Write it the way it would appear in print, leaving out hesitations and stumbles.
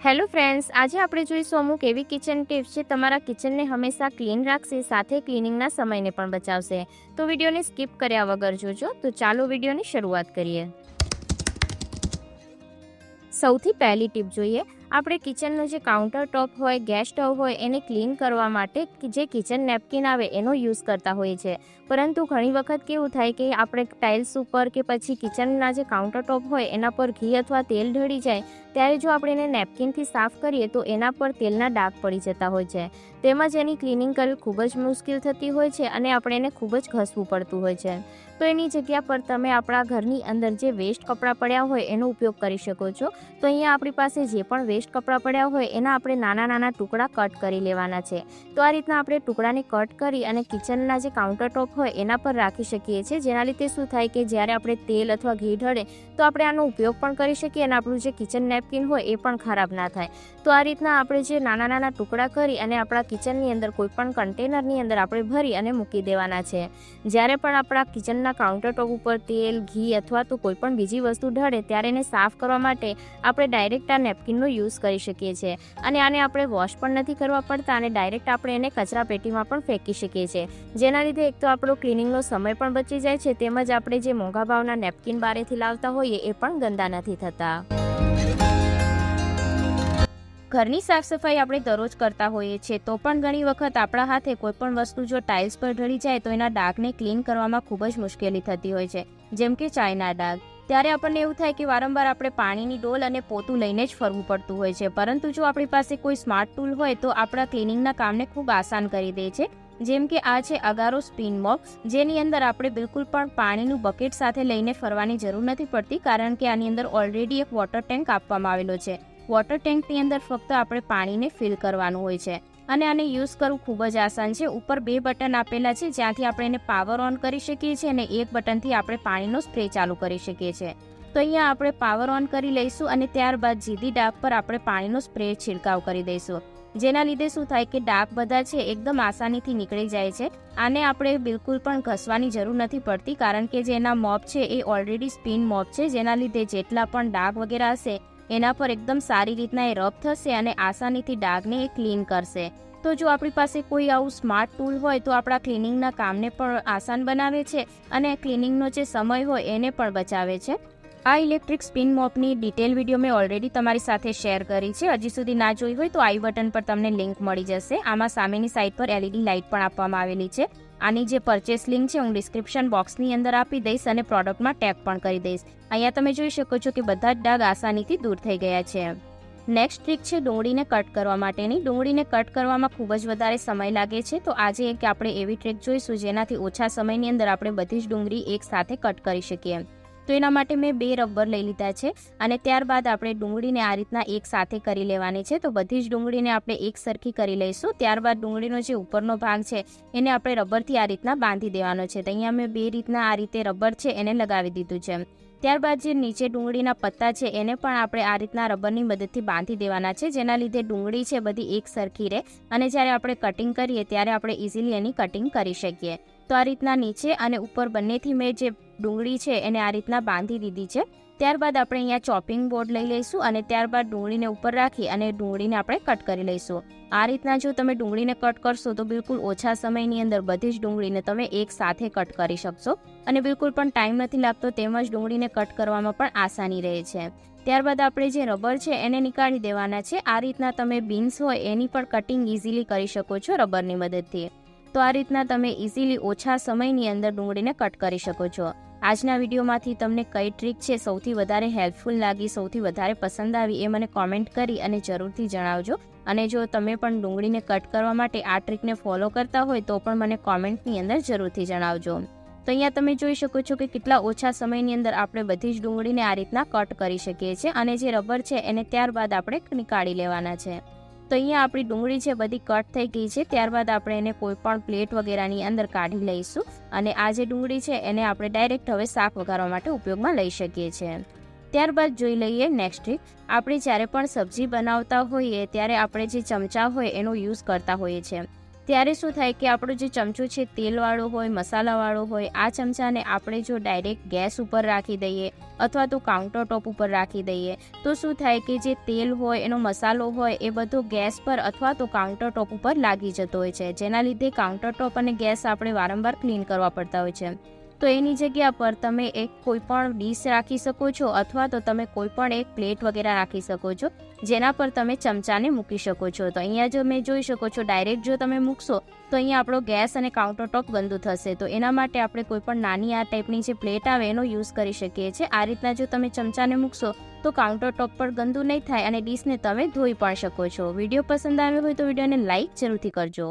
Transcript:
Hello friends, આજે આપણે જોઈશું અમુક એવી કિચન ટિપ્સ જે તમારા કિચનને હંમેશા ક્લીન રાખશે, સાથે ક્લિનિંગના સમયને પણ બચાવશે. તો વિડીયોને સ્કીપ કર્યા વગર જોજો. તો ચાલો વિડીયોની શરૂઆત કરીએ. સૌથી પહેલી ટીપ જોઈએ. આપણે કિચનનો જે કાઉન્ટર ટોપ હોય, ગેસ સ્ટવ હોય, એને ક્લીન કરવા માટે જે કિચન નેપકિન આવે એનો યુઝ કરતા હોઈએ છીએ. પરંતુ ઘણી વખત કેવું થાય કે આપણે ટાઇલ્સ ઉપર કે પછી કિચનના જે કાઉન્ટર ટોપ હોય એના પર ઘી અથવા તેલ ઢળી જાય, ત્યારે જો આપણે એને નેપકિનથી સાફ કરીએ તો એના પર તેલના ડાઘ પડી જતા હોય છે. તેમજ એની ક્લિનિંગ કરવી ખૂબ જ મુશ્કેલ થતી હોય છે અને આપણે એને ખૂબ જ ઘસવું પડતું હોય છે. તો એની જગ્યા પર તમે આપણા ઘરની અંદર જે વેસ્ટ કપડાં પડ્યા હોય એનો ઉપયોગ કરી શકો છો. તો અહીંયા આપણી પાસે જે પણ વેસ્ટ કપડાં પડ્યા હોય એના આપણે નાના નાના ટુકડા કટ કરી લેવાના છે. તો આ રીતના આપણે ટુકડાને કટ કરી અને કિચનના જે કાઉન્ટર ટોપ હોય એના પર રાખી શકીએ છીએ. જેના લીધે શું થાય કે જ્યારે આપણે તેલ અથવા ઘી ઢળે તો આપણે આનો ઉપયોગ પણ કરી શકીએ અને આપણું જે કિચન નેપકિન હોય એ પણ ખરાબ ના થાય. તો આ રીતના આપણે જે નાના નાના ટુકડા કરી અને આપણા કિચનની અંદર કોઈ પણ કન્ટેનરની અંદર આપણે ભરી અને મૂકી દેવાના છે. જ્યારે પણ આપણા કિચનના કાઉન્ટર ટોપ ઉપર તેલ, ઘી અથવા તો કોઈ પણ બીજી વસ્તુ ઢળે ત્યારે એને સાફ કરવા માટે આપણે ડાયરેક્ટ આ નેપકિનનો યુઝ કરી શકીએ છીએ. અને આને આપણે વોશ પણ નથી કરવા પડતા અને ડાયરેક્ટ આપણે એને કચરા પેટીમાં પણ ફેંકી શકીએ છીએ. જેના લીધે એક તો આપણો ક્લિનિંગનો સમય પણ બચી જાય છે, તેમજ આપણે જે મોંઘા ભાવના નેપકિન બારેથી લાવતા હોઈએ એ પણ ગંદા નથી થતા. ઘરની સાફ સફાઈ આપણે દરરોજ કરતા હોઈએ છીએ, તો પણ ઘણી વખત આપણા હાથે કોઈ પણ વસ્તુ જો ટાઇલ્સ પર ઢળી જાય તો એના ડાઘને ક્લીન કરવામાં ખૂબ જ મુશ્કેલી થતી હોય છે, જેમ કે ચાયના ડાઘ. ત્યારે આપણને એવું થાય કે વારંવાર આપણે પાણીની ડોલ અને પોતું લઈને જ ફરવું પડતું હોય છે. પરંતુ જો આપણી પાસે કોઈ સ્માર્ટ ટૂલ હોય તો આપણા ક્લિનિંગના કામને ખૂબ આસાન કરી દે છે. જેમ કે આ છે અગારો સ્પિન મોપ, જેની અંદર આપણે બિલકુલ પણ પાણીનું બકેટ સાથે લઈને ફરવાની જરૂર નથી પડતી, કારણ કે આની અંદર ઓલરેડી એક વોટર ટેન્ક આપવામાં આવેલો છે. વોટર ટેન્કની અંદર ફક્ત આપણે પાણીને ફિલ કરવાનું હોય છે અને આને યુઝ કરવું ખૂબ જ આસાન છે. ઉપર 2 બટન આપેલા છે, જ્યાંથી આપણે એને પાવર ઓન કરી શકીએ છીએ અને એક બટનથી આપણે પાણીનો સ્પ્રે ચાલુ કરી શકીએ છીએ. તો અહીંયા આપણે પાવર ઓન કરી લઈશું અને ત્યારબાદ સીધી ડાઘ પર આપણે પાણીનો સ્પ્રે છિડકાવ કરી દઈશું. જેના લીધે શું થાય કે ડાઘ બધા છે એકદમ આસાનીથી નીકળી જાય છે. આને આપણે બિલકુલ પણ ઘસવાની જરૂર નથી પડતી, કારણ કે જે એના મોપ છે એ ઓલરેડી સ્પિન મોપ છે, જેના લીધે જેટલા પણ ડાઘ વગેરે હશે એના પર એકદમ સારી રીતના એ રબ થશે અને આસાનીથી ડાઘને એ ક્લીન કરશે. તો જો આપણી પાસે કોઈ આવું સ્માર્ટ ટૂલ હોય તો આપણા ક્લિનિંગના કામને પણ આસાન બનાવે છે અને ક્લિનિંગનો જે સમય હોય એને પણ બચાવે છે. આ ઇલેક્ટ્રિક સ્પિન મોપની ડિટેલ વિડીયો મેં ઓલરેડી તમારી સાથે શેર કરી છે. હજી સુધી ના જોઈ હોય તો આઈ બટન પર તમને લિંક મળી જશે. આમાં સામેની સાઈડ પર LED લાઇટ પણ આપવામાં આવેલી છે. આની જે પરચેસ લિંક છે હું ડિસ્ક્રિપ્શન બોક્સની અંદર આપી દઈશ અને પ્રોડક્ટમાં ટેગ પણ કરી દઈશ. અહીંયા તમે જોઈ શકો છો કે બધા જ ડાઘ આસાનીથી દૂર થઈ ગયા છે. નેક્સ્ટ ટ્રીક છે ડુંગળીને કટ કરવા માટેની. ડુંગળીને કટ કરવામાં ખૂબ જ વધારે સમય લાગે છે, તો આજે એક આપણે એવી ટ્રીક જોઈશું જેનાથી ઓછા સમયની અંદર આપણે બધી જ ડુંગળી એક સાથે કટ કરી શકીએ. તો એના માટે મેં 2 રબર લઈ લીધા છે અને ત્યારબાદ આપણે ડુંગળીને આ રીતના એક સાથે કરી લેવાની છે. તો બધી જ ડુંગળીને આપણે એક સરખી કરી લઈશું. ત્યારબાદ ડુંગળીનો જે ઉપરનો ભાગ છે એને આપણે રબરથી આ રીતના બાંધી દેવાનો છે. તો અહીંયા મેં 2 રીતના આ રીતે રબર છે એને લગાવી દીધું છે. ત્યારબાદ જે નીચે ડુંગળીના પત્તા છે એને પણ આપણે આ રીતના રબરની મદદથી બાંધી દેવાના છે, જેના લીધે ડુંગળી છે બધી એક સરખી રહે અને જ્યારે આપણે કટિંગ કરીએ ત્યારે આપણે ઇઝીલી એની કટિંગ કરી શકીએ. તો આ રીતના નીચે અને ઉપર બંનેથી મેં જે ડુંગળી છે એને આ રીતના બાંધી દીધી છે. ત્યારબાદ આપણે અહીંયા ચોપિંગ બોર્ડ લઈ લઈશું અને ત્યારબાદ ડુંગળીને ઉપર રાખી અને ડુંગળીને આપણે કટ કરી લઈશું. આ રીતના જો તમે ડુંગળીને કટ કરશો તો બિલકુલ ઓછા સમયની અંદર બધી જ ડુંગળીને તમે એક સાથે કટ કરી શકશો અને બિલકુલ પણ ટાઈમ નથી લાગતો, તેમજ ડુંગળીને કટ કરવામાં પણ આસાની રહે છે. ત્યારબાદ આપણે જે રબર છે એને નીકાળી દેવાના છે. આ રીતના તમે બીન્સ હોય એની પણ કટિંગ ઇઝીલી કરી શકો છો રબરની મદદથી. તો આ રીતના તમે ઇઝીલી ઓછા સમયની અંદર ડુંગળીને કટ કરી શકો છો. આજના વિડીયોમાંથી તમને કઈ ટ્રીક છે સૌથી વધારે હેલ્પફુલ લાગી, સૌથી વધારે પસંદ આવી એ મને કોમેન્ટ કરી અને જરૂરથી જણાવજો. અને જો તમે પણ ડુંગળીને કટ કરવા માટે આ ટ્રીકને ફોલો કરતા હોય તો પણ મને કોમેન્ટની અંદર જરૂરથી જણાવજો. તો અહીંયા તમે જોઈ શકો છો કે કેટલા ઓછા સમયની અંદર આપણે બધી જ ડુંગળીને આ રીતના કટ કરી શકીએ છીએ અને જે રબર છે એને ત્યારબાદ આપણે નીકાળી લેવાના છે. તો અહીંયા આપણી ડુંગળી છે બધી કટ થઈ ગઈ છે. ત્યારબાદ આપણે એને કોઈ પણ પ્લેટ વગેરેની અંદર કાઢી લઈશું અને આ જે ડુંગળી છે એને આપણે ડાયરેક્ટ હવે શાક વઘારવા માટે ઉપયોગમાં લઈ શકીએ છીએ. ત્યારબાદ જોઈ લઈએ નેક્સ્ટ ટ્રીક. આપણે જ્યારે પણ સબ્જી બનાવતા હોઈએ ત્યારે આપણે જે ચમચા હોય એનો યુઝ કરતા હોઈએ છીએ. ત્યારે શું થાય કે આપણો જે ચમચો છે તેલવાળો હોય, મસાલાવાળો હોય, આ ચમચાને આપણે જો ડાયરેક્ટ ગેસ ઉપર રાખી દઈએ અથવા તો કાઉન્ટર ટોપ ઉપર રાખી દઈએ તો શું થાય કે જે તેલ હોય, એનો મસાલો હોય, એ બધો ગેસ પર અથવા તો કાઉન્ટર ટોપ ઉપર લાગી જતો હોય છે, જેના લીધે કાઉન્ટર ટોપ અને ગેસ આપણે વારંવાર ક્લીન કરવા પડતા હોય છે. તો એની જગ્યા પર તમે એક કોઈ પણ ડીશ રાખી શકો છો અથવા તો તમે કોઈ પણ એક પ્લેટ વગેરે રાખી શકો છો, જેના પર તમે ચમચાને મૂકી શકો છો. તો અહીંયા જો મેં જોઈ શકો છો, ડાયરેક્ટ જો તમે મૂકશો તો અહીંયા આપણો ગેસ અને કાઉન્ટર ટોપ ગંદુ થશે. તો એના માટે આપણે કોઈ પણ નાની આ ટાઈપની જે પ્લેટ આવે એનો યુઝ કરી શકીએ છીએ. આ રીતના જો તમે ચમચાને મૂકશો તો કાઉન્ટર ટોપ પર ગંદુ નહીં થાય અને ડીશને તમે ધોઈ પણ શકો છો. વિડીયો પસંદ આવ્યો હોય તો વિડીયોને લાઇક જરૂરથી કરજો.